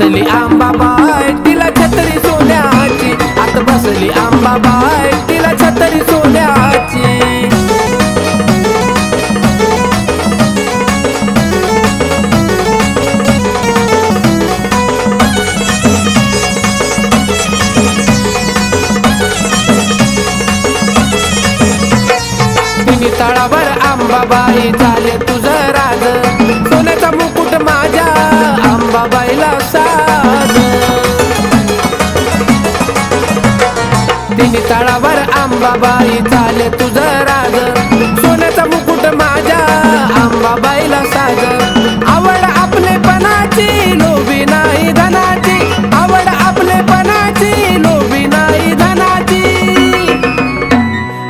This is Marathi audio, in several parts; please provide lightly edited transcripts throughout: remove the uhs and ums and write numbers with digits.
बसली आंबाबाई तिला छत्री सोन्याची, आत बसली आंबाबाई तिला छत्री सोन्याची। तळावर आंबाबाई झाले तुझं राज, सोन्याचा मुकुट माझ्या आंबाबाईला साज। तिन्ही तळावर आंबाबाई झाले तुझं राज, सोन्याचा मुकुट माझ्या आंबाबाईला साज। आवड आपलेपणाची लोभी नाही धनाची, आवड आपलेपणाची लोभी नाही धनाची।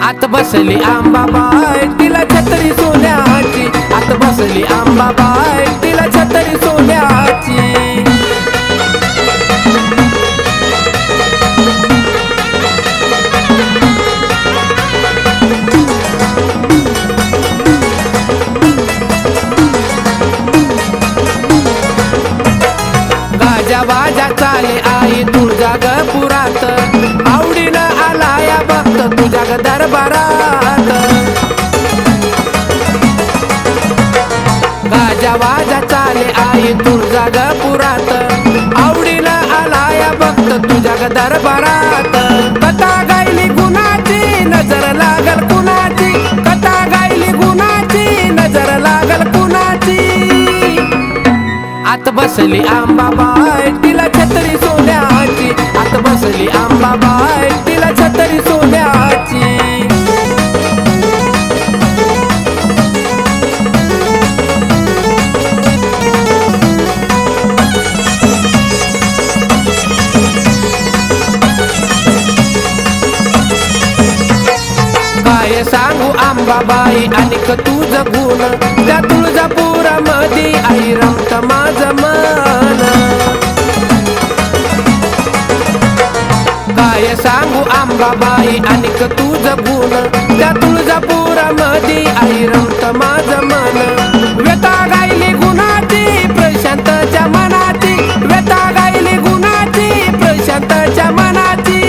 आत बसली आंबाबाई तिला छत्री सोन्याची, आत बसली आंबाबाई तिला छत्री सोन्याची। गाजा बाजा चाले आई तुळजा ग पुरात, आवडीनं आला या भक्त तुझ्या ग दरबारात। गाजा बाजा चाले आई तुळजा ग पुरात, आवडीनं आला या भक्त तुझ्या ग दरबारात। कथा गायली गुणाची नजर लागल कुणाची, कथा गायली गुणाची नजर लागल कुणाची। आत बसली आंबाबाई तिला छत्री सोन्याची, आत बसली आंबाबाई तिला छत्री सोन्याची। काय सांगू आंबाबाई अनिक तुझं गुण, त्या तुळजापुरामध्ये आई रमत माझं मन। काय सांगू आंबाबाई अनिक तुझं गुण, त्या तुळजापुरामध्ये आई रमत माझं मन। व्यथा गायली गुणाची प्रशांतच्या मनाची, व्यथा गायली गुणाची प्रशांतच्या मनाची।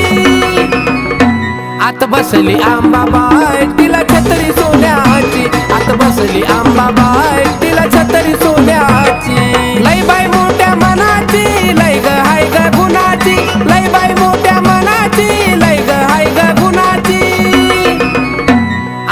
आत बसली आंबाबाई तिला छत्री सोन्याची, आत बसली आंबाबाई तिला छत्री सोन्याची। लय बाई मोठ्या मनाची लय ग हाय ग गुणाची, लय बाई मोठ्या मनाची लय ग हाय ग गुणाची।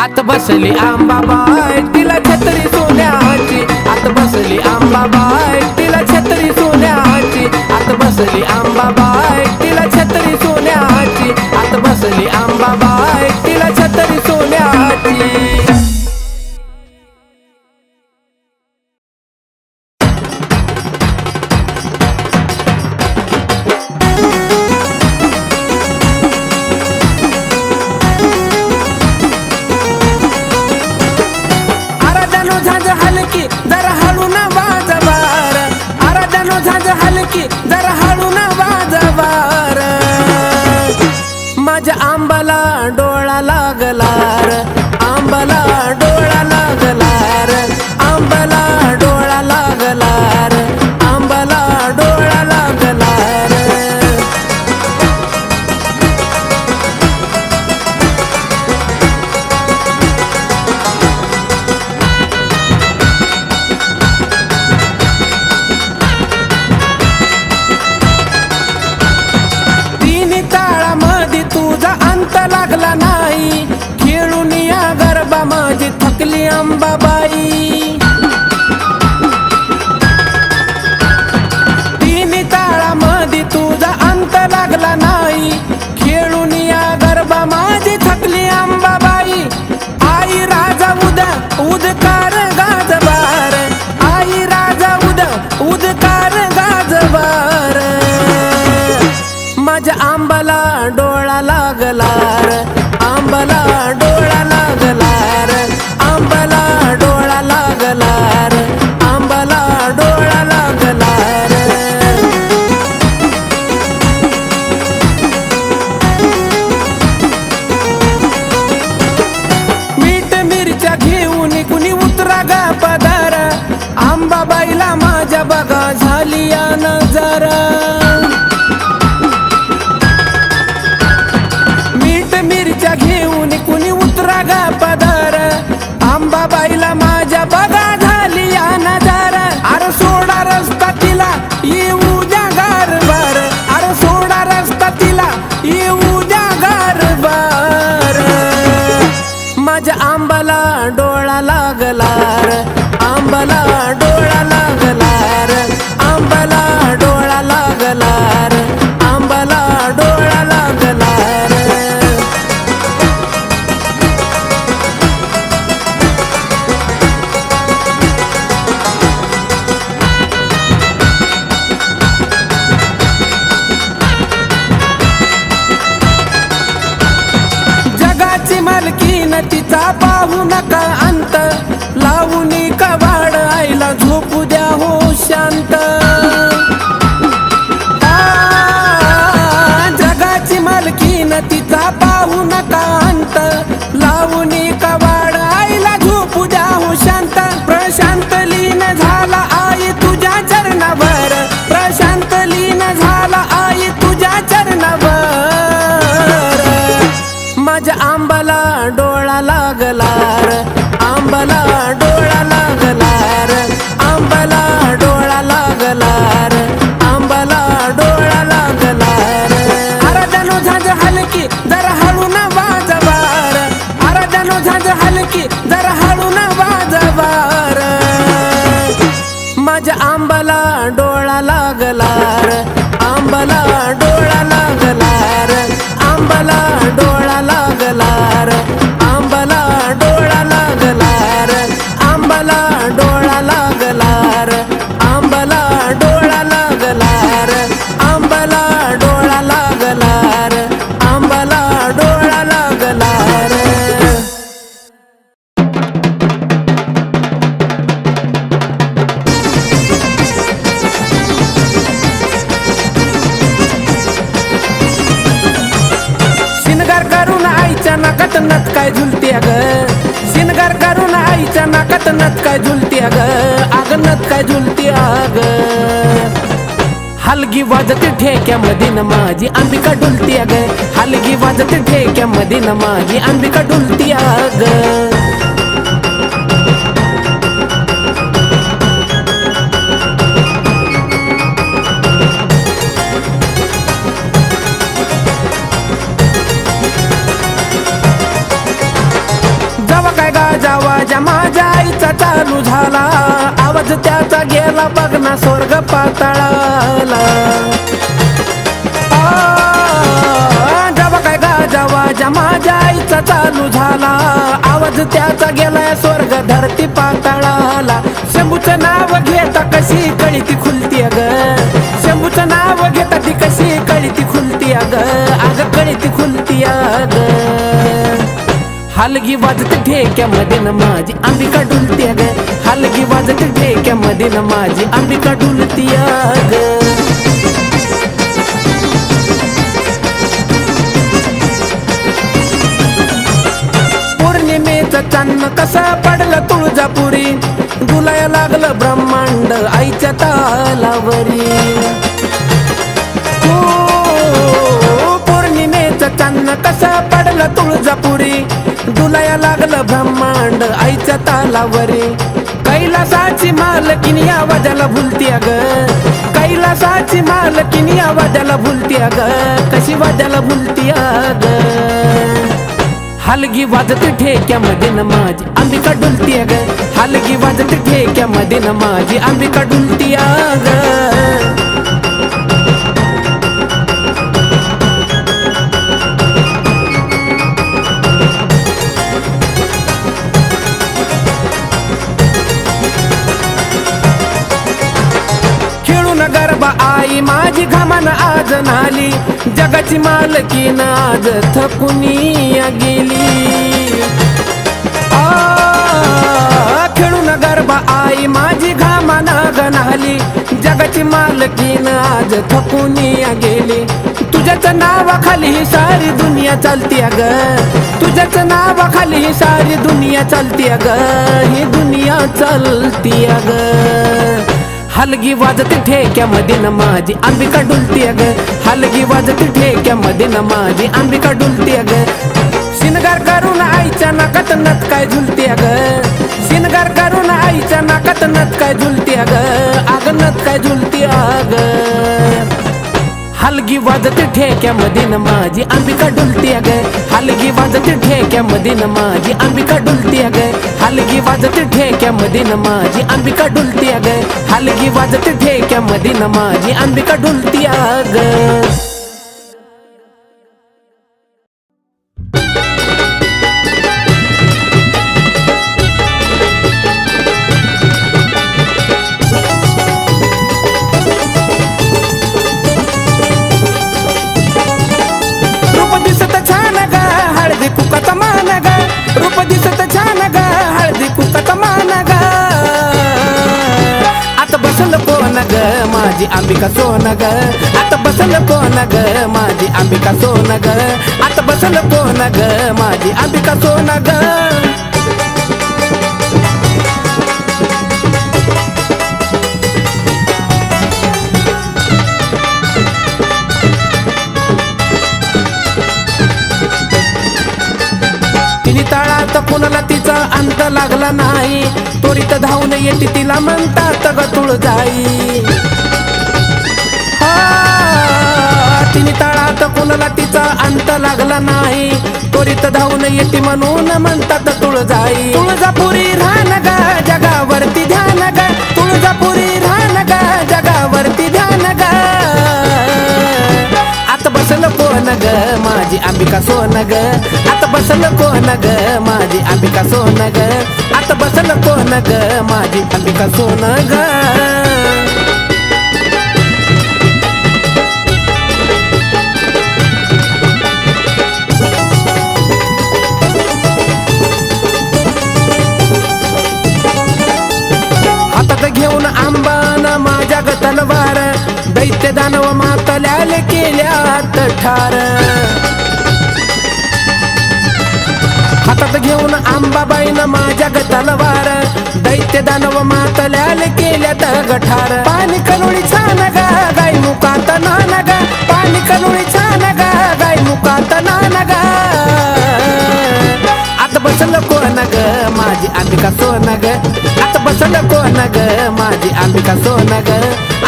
आत बसली आंबाबाई तिला छत्री सोन्याची, आत बसली आंबाबाई तिला छत्री सोन्याची, आत बसली आंबाबाई तिला छत्री सोन्याची, आत बसली आंबाबाई तिला छत्री सोन्याची। आराधनो झांज हलकी जरा हळू ना वाजवार, आराधनो झांज हलकी जरा हळू ना वाजवार। माझ्या आंबाला डोळा लागलार, आंबाला डोळा लागलार, आंबाला डोळा लागलार, आंबाला डोळा लागलार। तिन्ही ताळामध्ये तुझा अंत लागला नाही, खेळून या गरबा माझी थकली अंबाबाई। तिन्ही ताळामध्ये तुझा अंत लागला नाही, खेळून या गरबा माझी थकली अंबाबाई। आई राजा उद्या उदकार गाजवार, आई राजा उद्या उदकार गाजवार। माझ्या आंबाला डोळा लागलार, आंबाला डोळा लागलार, आंबाला डोळा लागलार, आंबाला डोळा लागलार। मीठ मिरच्या घेऊन कुणी उतरा गा पदार, आंबाबाईला माझ्या बघा झाली या नजर। घर मीठ मिरच्या घेऊन कुणी उतरा गा पदर आंबाबाईला माझ्या बघा झाली या नजारा अरे सोडा रस्ता तिला येऊ द्या गारभार अरे सोडा रस्ता तिला येऊ द्या गारभार माझ्या आंबाला डोळा लागला रे आंबाला डोळा लागला रे आंबाला डोळा लागला रे आंबाला डोळा लागला रे जगाची मालकीन तिचा पाहू नका अंत लावून कवाड आईला झोपू द्या हो शांत जगाची मालकीन तिचा पाहू नका अंत लावून कवाड आईला झोपू द्या हो शांत प्रशांत लीन झाला आई तुझ्या चरणावर प्रशांत लीन झाला आई तुझ्या चरणावर माझ्या आंबाला डोळा लागला रे आंबाला डोळा लागला रे आंबाला डोळा लागला रे आंबाला डोळा लागला रे अरे जणू झांज हलकी जरा हळू ना वाजवार अरे जणू झांज हलकी जरा हळू ना वाजवार माझ्या आंबाला डोळा लागला रे आंबाला डोळा लागला रे आंबाला डोळा लागला रे आंबाला डोळा लागला रे आंबाला डोळा लागला रे आंबाला डोळा लागला रे आंबाला डोळा लागला रे आंबाला डोळा लागला रे शिनगार करून आईच्या नाकात नत काय झुलते ग शिनगार करून आईच्या नाकात नत काय झुलते ग आग नत काय झुलते आग हलगी वाजते ठेक्यामध्ये न माझी अंबिका डुलती ग हलगी वाजते ठेक्यामध्ये न माझी अंबिका डुलती ग जेव्हा काय गाजावा माझ्या आईचा चालू झाला आवाज त्याचा गेला बघ ना स्वर्ग पाताळाला जेव्हा काय गाजावा माझ्या आईचा चालू झाला आवाज त्याचा गेला स्वर्ग धरती पाताळाला शंभूचं नाव घेता कशी कळी ती खुलती ग शंभूचं नाव घेता ती कशी कळी ती खुलती ग अग कळी ती खुलती ग हलगी वाजते ठेक्यामध्ये न माझी अंबिका डुलती ग हलगी वाजते ठेक्यामध्ये न माझी अंबिका डुलती ग पौर्णिमेचं चांदणं कसं पडलं तुळजापुरी डुलाया लागलं ब्रह्मांड आईच्या तालावरी पौर्णिमेचं चांदणं कसं पडलं तुळजापुरी डुलाया लागलं ब्रह्मांड आईच्या तालावरी कैलासाची मालकीनी आवाजाला भुलती ग कैलासाची मालकीनी आवाजाला भुलती ग कशी वाजाला भुलती ग हलगी वाजते ठेक्यामध्ये न माझी अंबिका डुलती ग हलगी वाजते ठेक्यामध्ये न माझी अंबिका डुलती ग गरबा आई माझी घामान आज नाली जगाची मालकीन आज थकुनी गेली खेळून गरबा आई माझी घामान गणाली जगाची मालकीन आज थकुनी गेली तुझ्याच नावाखाली ही सारी दुनिया चालती ग तुझ्याच नावाखाली ही सारी दुनिया चालती ग ही दुनिया चालती ग हलगी वाजत ठेक्यामध्ये न माझी अंबिका डुलती ग, हलगी वाजत ठेक्यामध्ये न माझी अंबिका डुलती ग. शिनगार करून आईच्या नाकात नथ काय झुलती ग, शिनगार करून आईच्या नाकात नथ काय झुलती ग, अग नथ काय झुलती अग. हलगी वाजत ठेक्यामध्ये न माझी अंबिका डुलती ग, हलगी वाजत ठेक्यामध्ये न माझी अंबिका डुलती ग, हलगी वाजत ठेक्यामध्ये न माझी अंबिका डुलती ग, हलगी वाजत ठेक्यामध्ये न माझी अंबिका डुलती ग. माझी अंबिका सोन ग, आता बसल कोण ग, माझी अंबिका सोन ग, आता बसल कोण ग, माझी अंबिका सोन ग. तिने तळात कुणाला तिचा अंत लागला नाही, त्वरित धावून येते तिला म्हणतात ग तुळजाई. तिने तळात कुणाला तिचा अंत लागला नाही, त्वरित धावून येते म्हणून म्हणतात तुळजाई. तुळजापुरी राहण ग, जगावरती ध्यान ग, तुळजापुरी राहण ग, जगावरती ध्यान ग. आता बसल कोण ग, माझी अंबिका सोन ग, आता बसल कोण ग, माझी अंबिका सोन ग, आता बसल कोण ग, माझी अंबिका सोन ग. हातात घेऊन आंबान माझ्या ग तलवार, दैत्य दानव मातल्याले केल्यात ठार. हातात घेऊन आंबाबाईन माझ्या ग तलवार, दैत्य दानव मातल्याले केल्यात गठार. पाणी कनुळी छान ग, गाई मुकात नान ग, पाणी कनुळी छान ग, गाई मुकात नान ग. आता बसल कोण ग, माझी अंबिका सोन ग, आता बसल कोण ग, माझी अंबिका सोन ग,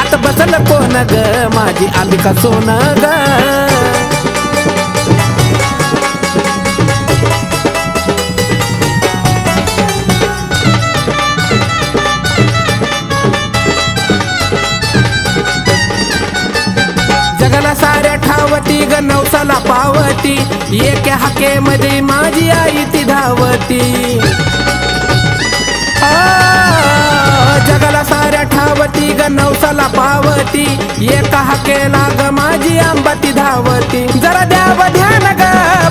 आता बसल कोण ग, माझी अंबिका सोन ग. जगाला साऱ्या ठावती ग, नवसाला पावती, एका हाकेमध्ये माझी आई ती धावती. जगाला साऱ्या ठावती ग, नवसाला पावती, एका हाकेला ग माझी आंबा ती धावती. जरा द्याव ध्यान ग,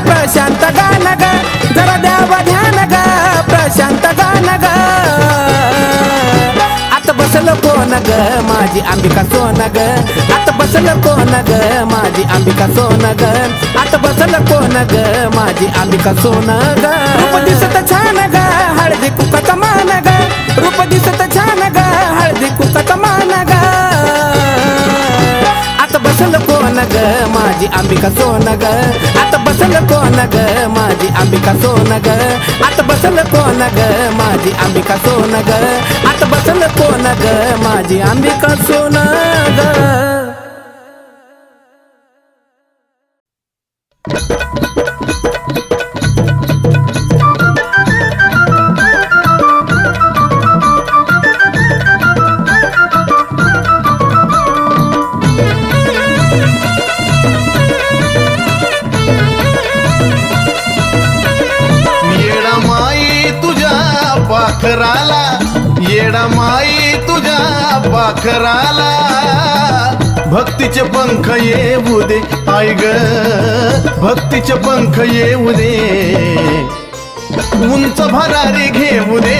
प्रशांत गान ग, जरा द्याव ध्यान ग, प्रशांत गान ग. आता बसल कोण ग, माझी अंबिका सोन ग, आता बसल कोण ग, माझी अंबिका सोन ग, आता बसल कोण ग, माझी अंबिका सोन ग. रूप दिसत छान ग, हळदी कुकाचा मान ग, रूप दिसत छान ग, हळदी कुकाचा मान ग. आता बसल कोण ग, माझी अंबिका सोन ग, आता बसल कोण ग, माझी अंबिका सोन ग, आता बसल कोण ग, माझी अंबिका सोन ग, आता बसल कोण ग, माझी अंबिका सोन ग. पाखराला येडा माई तुझ्या पाखराला, भक्तीचे पंख येऊ दे आई ग, भक्तीचे पंख येऊ दे. उंच भरारी घेऊ दे,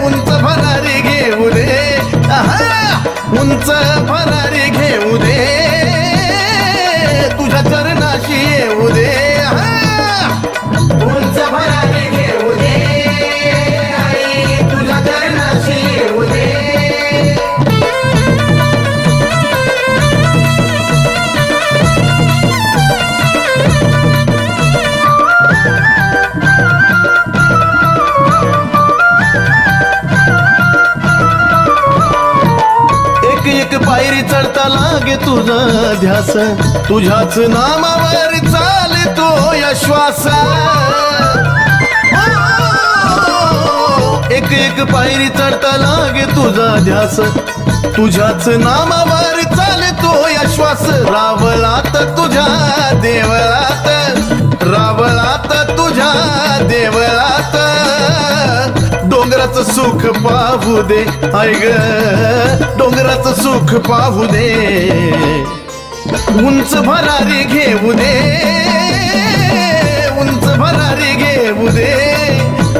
उंच भरारी घेऊ दे, उंच भरारी घेऊ दे, तुझ्या चरणाशी येऊ दे. उंच भरारी घेऊ दे, आई तुझ्या चरणाशी येऊ दे. चढता लागे तुझा ध्यास तुझ्याच नामावर चालतो या श्वास एक एक पायरी चढता लागे तुझा ध्यास तुझ्याच नामावर चालतो या श्वास रावळात तुझ्या देवळात रावळात तुझ्या देवळात डोंगराचं सुख पाहू दे ऐ ग डोंगराचं सुख पाहू दे उंच भरारी घेऊ दे उंच भरारी घेऊ दे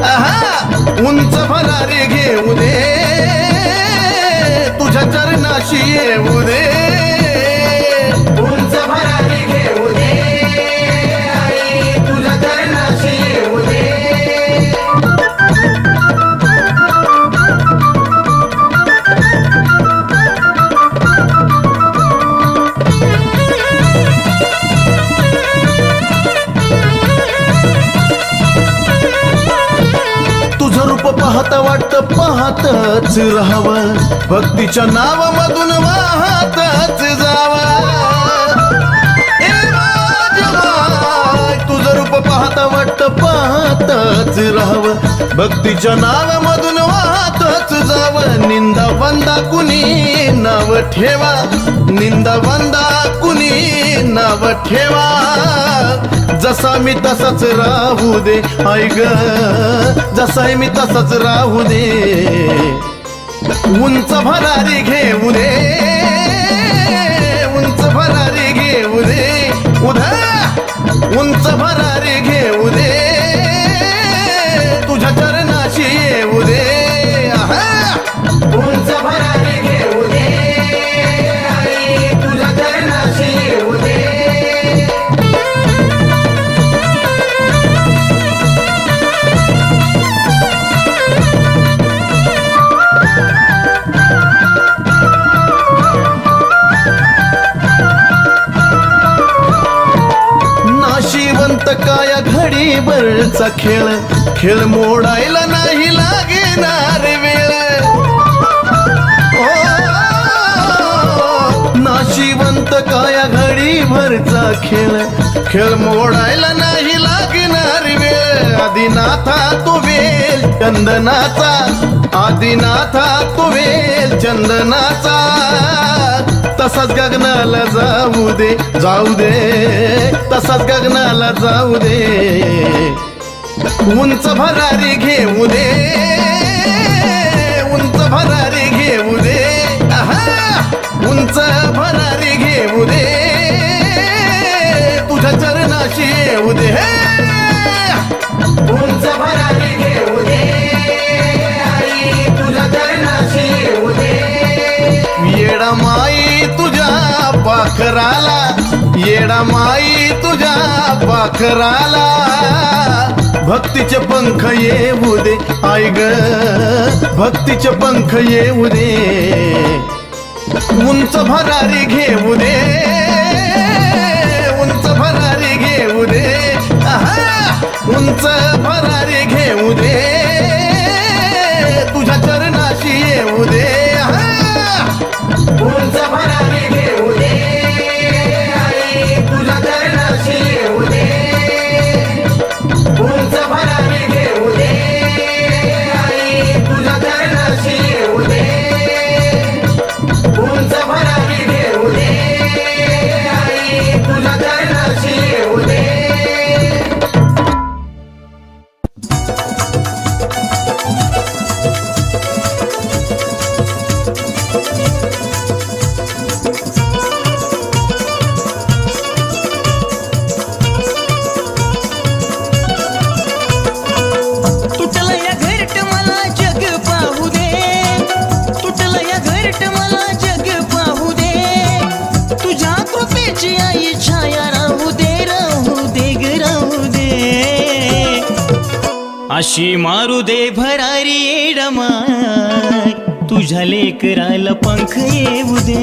आहा उंच भरारी घेऊ दे तुझ्या चरणाशी येऊ दे उंच भरारी घेऊ दे आई तुझ्या चरणाशी येऊ दे पाहता वाटत पाहतच राहावं भक्तीच्या नावामधून वाहतच जावं तुझं रूप पाहता वाटत पाहतच राहावं भक्तीच्या नावामधून वाहतच जावं निंदा वंदा कुणी नाव ठेवा निंदा वंदा कुणी नाव ठेवा जसा मी तसाच राहू दे ऐ ग जसा मी तसाच राहू दे उंच भरारी घेऊ दे उंच भरारी घेऊ दे उधा उंच भरारी घेऊ दे तुझ्या चरणाशी येऊ दे आहा उंच भरारी घेऊ दे आई तुझ्या चरणाशी येऊ दे काया घडी भरचा खेळ खेळ मोडायला नाही लागणार वेळ नाशिवंत काया घडी भरचा खेळ खेळ मोडायला नाही लागणार वेळ आदिनाथा तो वेल चंदनाचा आदिनाथा तो वेल चंदनाचा तसाच गगनाला जाऊ दे तसाच गगनाला जाऊ दे उंच भरारी घेऊ दे उंच भरारी घेऊ दे आहा उंच भरारी घेऊ दे तुझ्या चरणाशी येऊ दे उंच भरारी घेऊ दे आई तुझ्या चरणाशी येऊ दे येडा माई तुझ्या पाखराला येडा माई तुझ्या पाखराला भक्तीचे पंख येऊ दे आई ग भक्तीचे पंख येऊ दे उंच भरारी घेऊ दे उंच भरारी घेऊ दे आहा उंच भरारी घेऊ दे तुझ्या चरणाशी येऊ दे उंच भरारी घेऊ दे आई तुझ्या चरणाशी येऊ दे उंच भरारी घेऊ दे आई तुझ्या चरणाशी येऊ दे उंच भरारी घेऊ दे आई तुझ्या चरणाशी येऊ दे अशी मारू दे भरारी येडमाय तुझ्या लेकराला पंख येऊ दे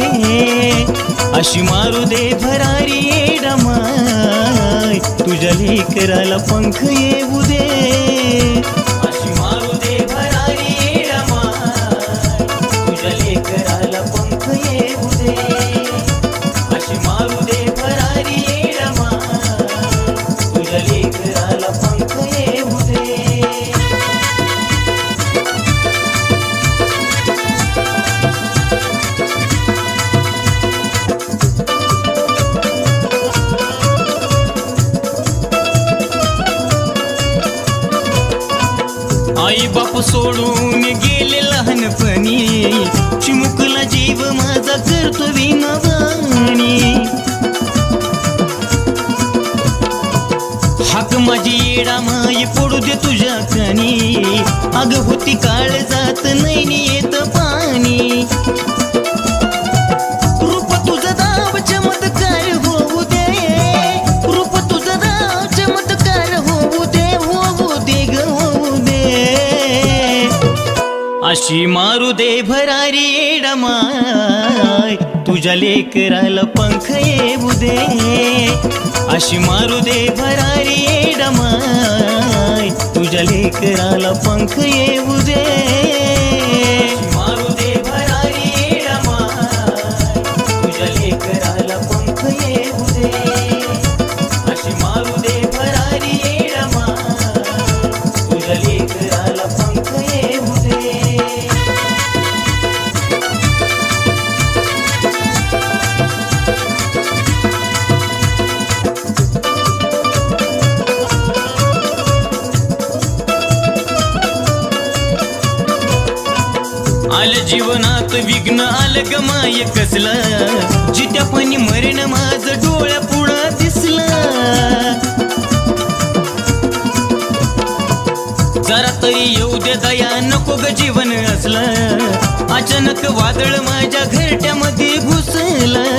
अशी मारू दे भरारी येडमाय तुझ्या लेकराला पंख येऊ दे अशी मारू दे भरारी येडमाय तुझ्या लेकराला पंख येऊ दे आई बाप सोडून गेले लहानपणी, चिमुकला जीव माझा करतो विनवाणी. हाक माझी येडा माई पडू दे तुझ्या कानी, अग होती काळ जात नाही येत पाणी. रूप तुझं दाव चमत्कार होऊ दे, रूप तुझं दाव चमत्कार होऊ दे, होऊ दे ग होऊ दे. अशी मारू दे भरारी येडा माय, तुझ्या लेकराला पंख येऊ दे. अशी मारू दे भरारी येडा माय, तुझ्या लेकराला पंख येऊ दे. मारू दे भरारी येडा माय, तुझ्या लेकराला पंख येऊ दे. अशी मारू दे भरारी येडा माय, तुझ्या लेकराला पंख येऊ दे. आलं जीवनात विघ्न आलं ग माय कसलं, जित्या पाणी मरण माझं डोळ्या पुढं दिसलं. जरा तरी येऊ दे दया नको ग जीवन असलं, अचानक वादळ माझ्या घरट्यामध्ये घुसलं.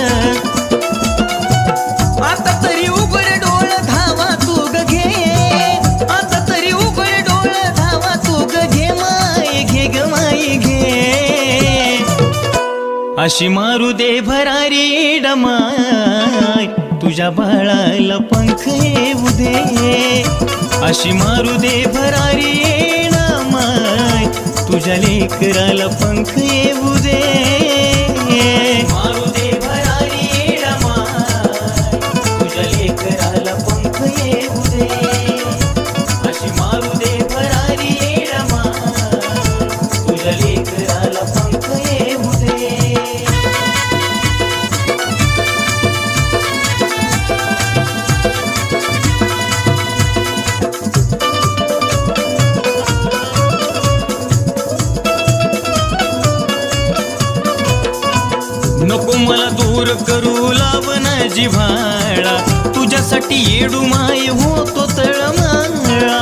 आता तरी उघड डोळ धावा तू ग घे, आता तरी उघड डोळ धावा तू ग घे माय, घे ग माय घे. अशी मारू दे भरारी येडा माय, तुझ्या बाळाला पंख येऊ दे. अशी मारू दे भरारी येडा माय, तुझ्या लेकराला पंख येऊ दे. मारू दे भरारी येडा माय, तुझ्या लेकराला पंख येऊ दे. अशी मारू दे भरारी येडा माय, तुझ्या लेकराला पंख येऊ दे. नको मला दूर करू लावना जिव्हाळा, तुझ्यासाठी येडू माय होतो तळमाळा.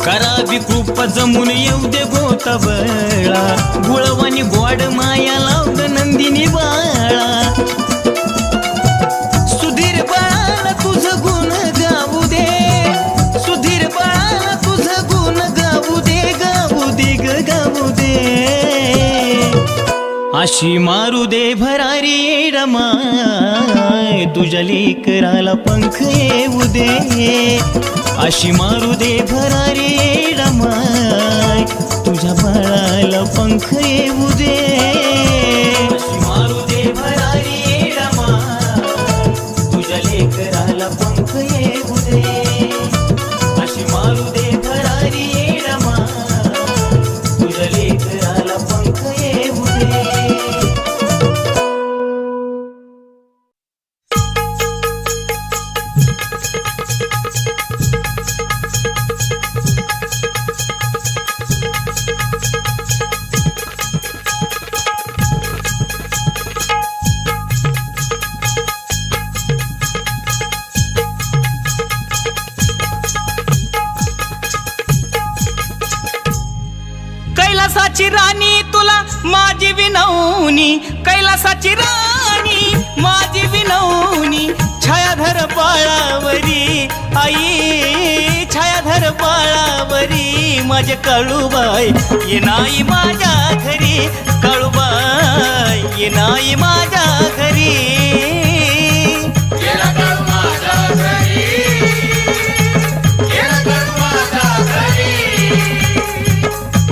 करावी कृपा जमून येऊ दे गोता बळा, गुळवानी गोड माया लावग नंदिनी बाळा. सुधीर बाळाला तुझं गुण गाऊ दे, सुधीर बाळाला तुझं गुण गाऊ दे, गाऊ दे ग गाऊ दे. अशी मारू दे भरारी येडा माय, तुझ्या लेकराला पंख येऊ दे. अशी मारू दे भरारी येडा माय, तुझ्या बाळाला पंख येऊ दे. अशी मारू दे भरारी येडा माय, तुझ्या लेकराला पंख येऊ दे. अशी मारू दे भरारी येडा माय, तुझ्या लेकराला पंख येऊ दे. कैलासाची राणी तुला माझी विनवणी, कैलासाची राणी माझी विनवणी. छायाधर बाळावरी आई, छायाधर बाळावरी माझे काळूबाई, ये नाही माझ्या घरी, काळूबाई ये नाही माझ्या घरी.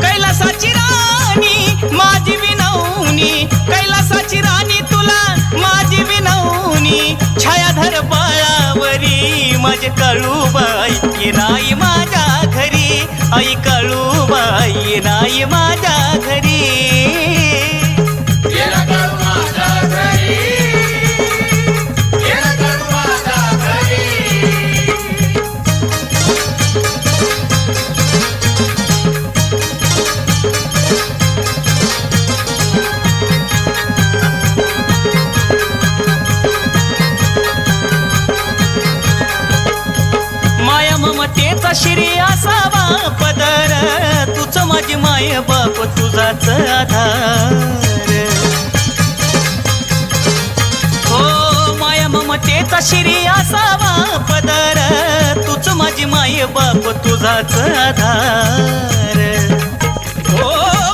कैलासाची राणी माझी विनवणी, कैलासाची राणी तुला माझी विनवणी. छायाधर बाळावरी माझे काळूबाई, ये नाही माझ्या घरी, आई काळूबाई ये नाही माझ्या घरी. शिरी असावा पदर तुझ माझी माय बाप तुझाच आधार हो माया ममतेचा शिरी असावा पदर तुझ माझी माय बाप तुझाच आधार हो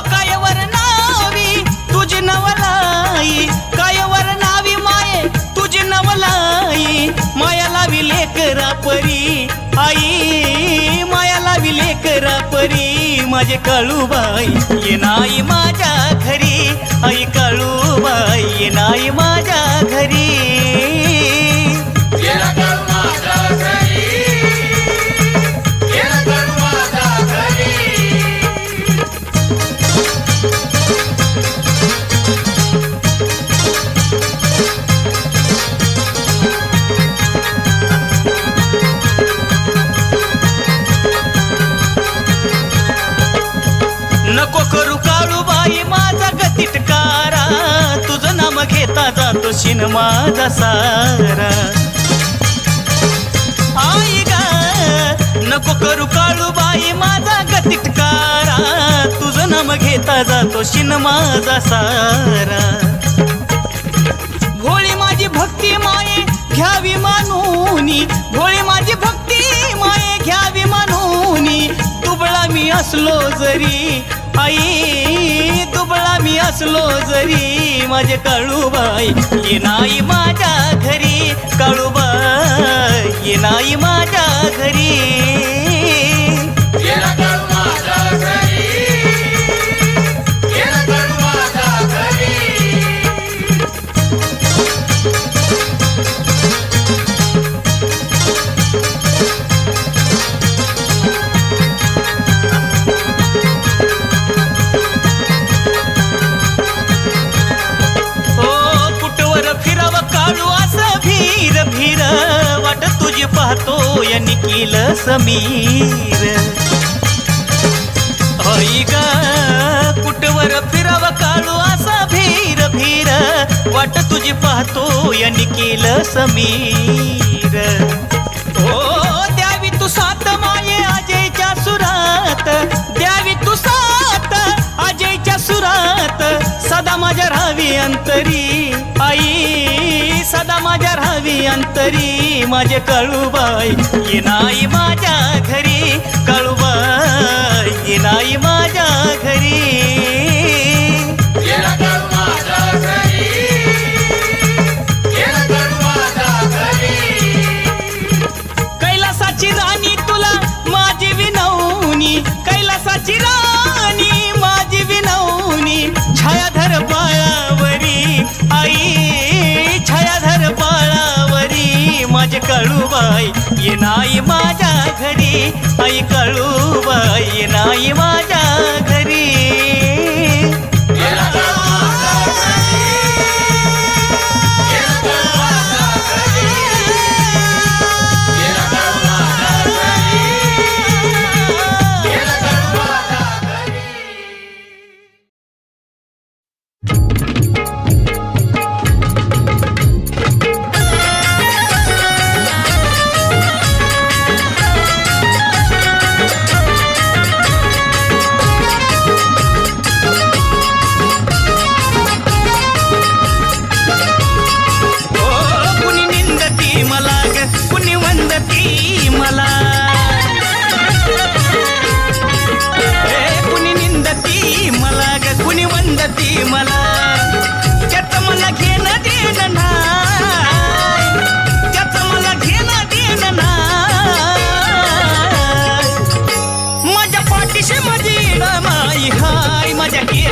कायवर नावी तुझी नवलाई कायवर नावी माये तुझी नवलाई माया लावी लेकरा परी आई माया लावी लेकरा परी माझे काळूबाई ये नाही माझ्या घरी आई काळूबाई ये नाही माझ्या घरी नको करू काळूबाई माझा गतिटकारा तुझं नाम घेता जातो शिन माझा सारा आई ग नको करू काळूबाई माझा गतिटकारा तुझं नाम घेता जातो शिन माझा सारा भोळी माझी भक्ती माये घ्यावी मानूनी भोळी माझी भक्ती माये घ्यावी मानूनी दुबळा मी असलो जरी आई दुबळा मी असलो जरी माझे काळूबाई ये नाही माझ्या घरी काळूबाई ये नाही माझ्या घरी भीर वाट तुझी पाहतो या निखिल समीर होई ग कुटवर फिराव काळू असा भीर भीर वाट तुझी पाहतो या निखिल समीर ओ द्यावी तू साथ माये अजयच्या सुरात द्यावी तू साथ अजयच्या सुरात सदा माझ्या राहावी अंतरी आई सदा माझ्या राहावी अंतरी माझे काळूबाई ये नाही माझ्या घरी काळूबाई ये नाही माझ्या घरी कैलासाची राणी तुला माझी विनवणी कैलासाची राणी माझी विनवणी छायाधर बाळावरी आई छायाधर बाळावरी माझे काळूबाई ये नाही माझ्या घरी आई काळूबाई ये नाही माझ्या घरी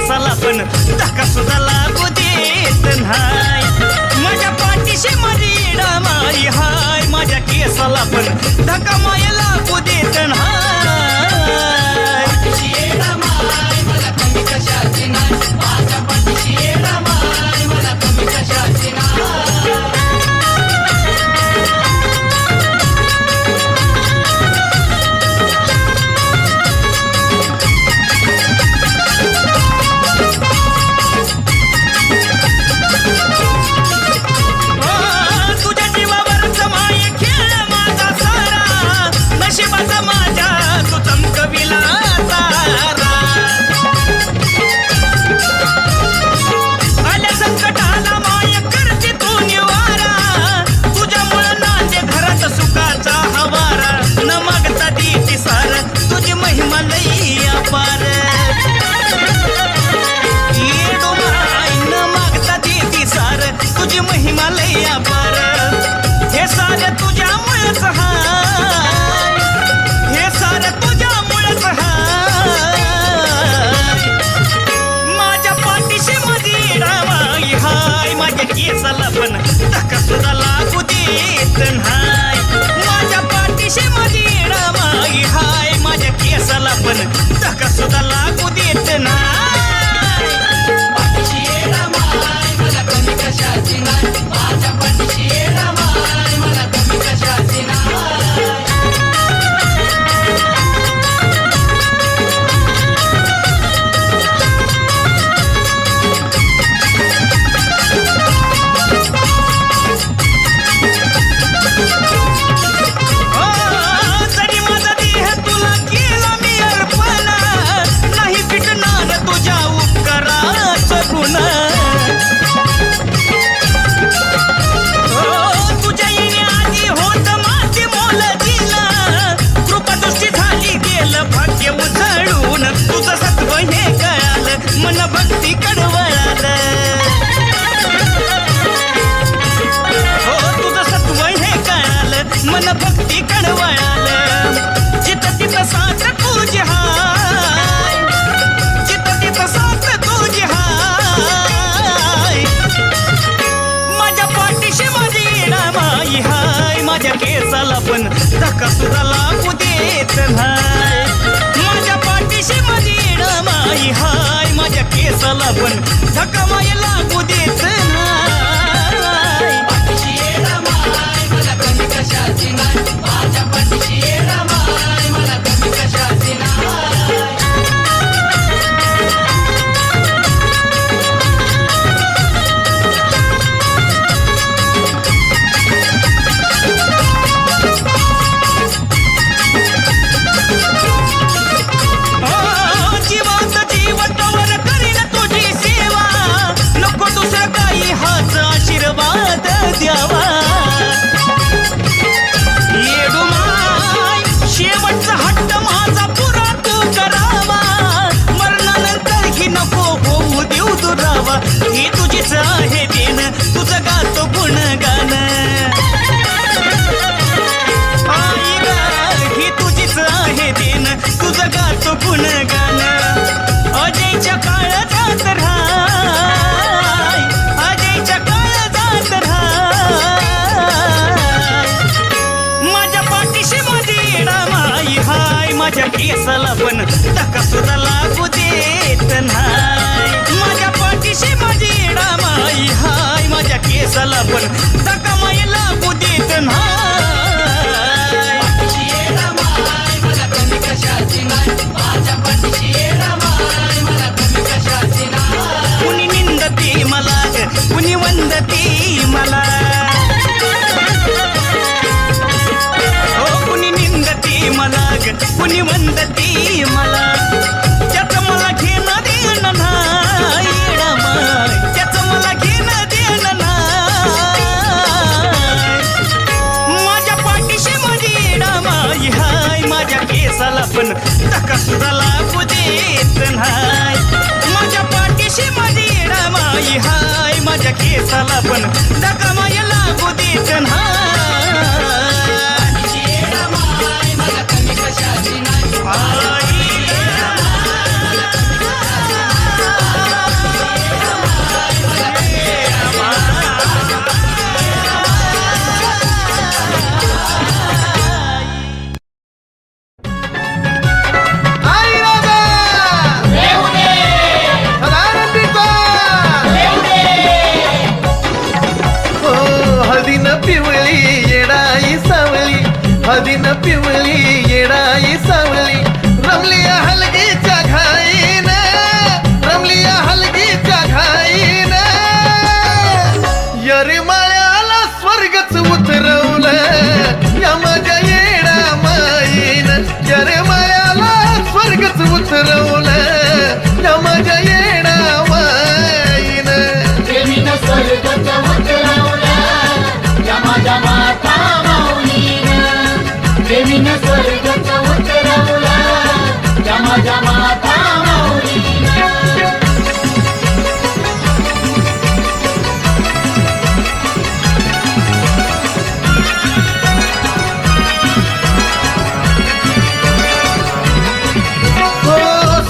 धक्का सुद्धा लागू देत नाही माझ्या पाठीशी माझी डामाई हाय माझ्या केसाला पण धक्का माय लागू देत नाही तुझ्या जीवावरच माये खेळ माझा सारा केसाला पण धक्का सुद्धा लागू देत नाही. माझ्या पाठीशी माझी माई हाय, माझ्या केसाला पण धक्का माई लागू देत नाही. पाठीशी माय मला कमी कशाची नाही, माझ्या पाठीशी माय मला कमी कशाची नाही. आशीर्वाद द्यावा येडू माय, शेवटचा हट्ट माझा पुरा तू करावा. मरणानंतर ही नको होऊ देऊ दुरावा. ही तुझीच आहे देण, तुझं गातो गुणगान. आई ग, ही तुझीच आहे देण, तुझं गातो गुणगान. अजयच्या काळात राहाय, अजयच्या काळात राहाय. माझ्या पाठीशी माझी माई हाय, माझ्या केसाला पण धक्का सुद्धा लागू देत नाही. माझ्या पाठीशी माझी माई हाय, माझ्या केसाला पण धक्का माई लागू देत नाही. मला कमी कशाची नाही, माझ्या पाठीशी माई मला कमी कशाची नाही. कुणी निंदती मला, कुणी वंदती मला, हो कुणी निंदती मला, कुणी वंदती मला. त्याचं मला घेणं देणं नाही, त्याचं मला घेणं देणं नाही. माझ्या पाठीशी माझी माई हाय, माझ्या केसाला पण धक्का सुद्धा लागू देत नाही. माझ्या पाठीशी माझी माई हाय, माझ्या केसाला पण धक्का माई लागू देत नाही. मला कमी कशाची नाही. हळदीन पिवळी येडाई सावळी, रमली हलगीच्या घाईन, रमली हलगीच्या घाईन. यरिमाळ्याला स्वर्गच उतरवलं या माझ्या येडा माईन. यरिमाळ्याला स्वर्गच उतरवलं या माझ्या येडा माईन. देवीनं स्वर्गच उतरवलं या माझ्या माता माऊलीनं. देवीनं स्वर्गच उतरवलं या माझ्या माता माऊलीनं.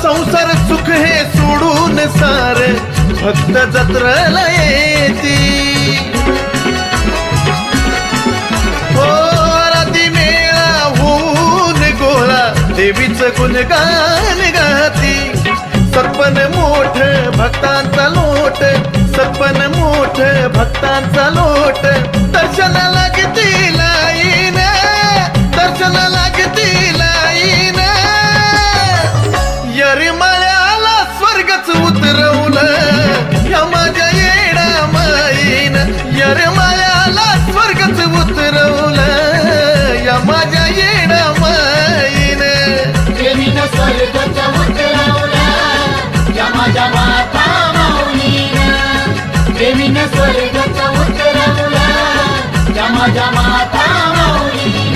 संसार सुख हे सोडून सार भक्त जत्रेला येती. हो राती मेळा होऊन गोळा देवीचं गुणगान गाती. सरपण मोठ भक्तांचा लोट, सरपण मोठ भक्तांचा लोट. दर्शना लागती लाईन, दर्शना लागती लाईन. यरिमाळ्याला स्वर्गच उतरवलं या माझ्या येडा माईन. यरिमाळ्याला स्वर्गच उतरवलं या माझ्या येडा माईन. देवीनं स्वर्गच उतरवलं या माझ्या माता माऊलीनं. देवीनं स्वर्गच उतरवलं या माझ्या माता माऊलीनं.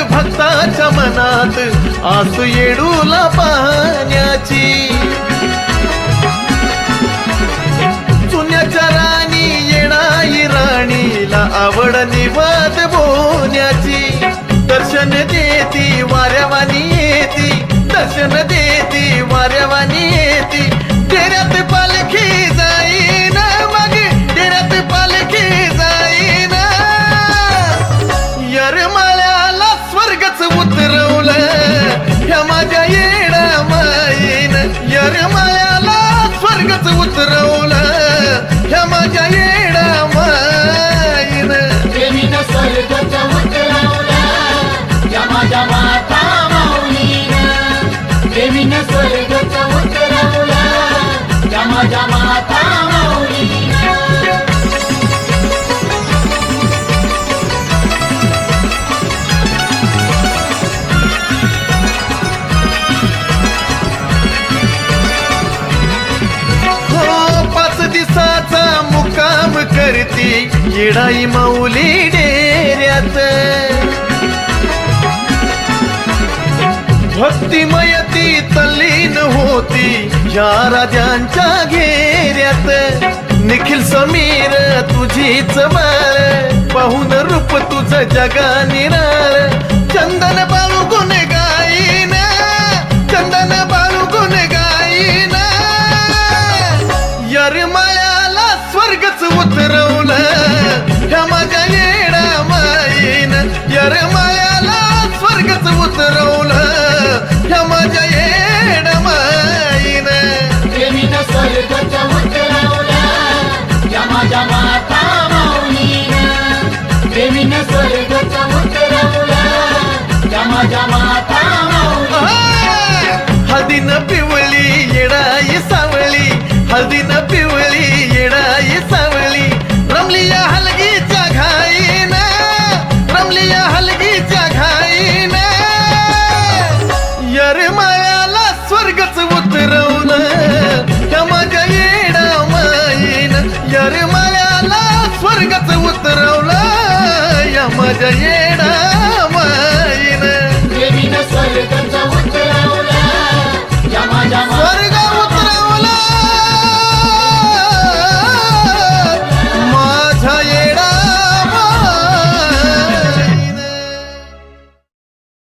भक्ताच्या मनात आसू येडूला पाहण्याची. चुन्याच्या राणी येणाई राणीला आवड निवद बोण्याची. दर्शन देती वाऱ्यावानी येती, दर्शन देती वाऱ्यावानी येती. डेऱ्यात पालखी जाईन मग डेऱ्यात पालखी जाईन. येरमाळ्याला स्वर्गच उतरवलं ह्या माझ्या येडा माईन. येरमाळ्याला स्वर्गच उतरवलं ह्या माझ्या येडा माईन. देवीनं स्वर्गच उतरवला या माझ्या माता माऊलीनं. देवीनं स्वर्गच उतरवला या माझ्या माता माऊलीनं. हो 5 दिवसाचा मुक्काम करती येडाई माऊली डेऱ्यात. भक्तिमयती तल्लीन होती या राजांच्या घेऱ्यात. निखिल समीर तुझीच बाळ पाहून रूप तुझं जगा निराळ. चंदन बाळू गुण गाईन, चंदन बाळू गुण गाईन. येरमाळ्याला स्वर्गच उतरवलं ह्या माझ्या येडा माईन. येरमाळ्याला स्वर्गच उतरवलं ह्या माझ्या येडा माईन. देवीनं स्वर्गच उतरवला या माझ्या माता माऊलीनं. देवीनं स्वर्गच उतरवला या माझ्या माता माऊलीनं. हळदीनं पिवळी येडाई सावळी, हळदीनं पिवळी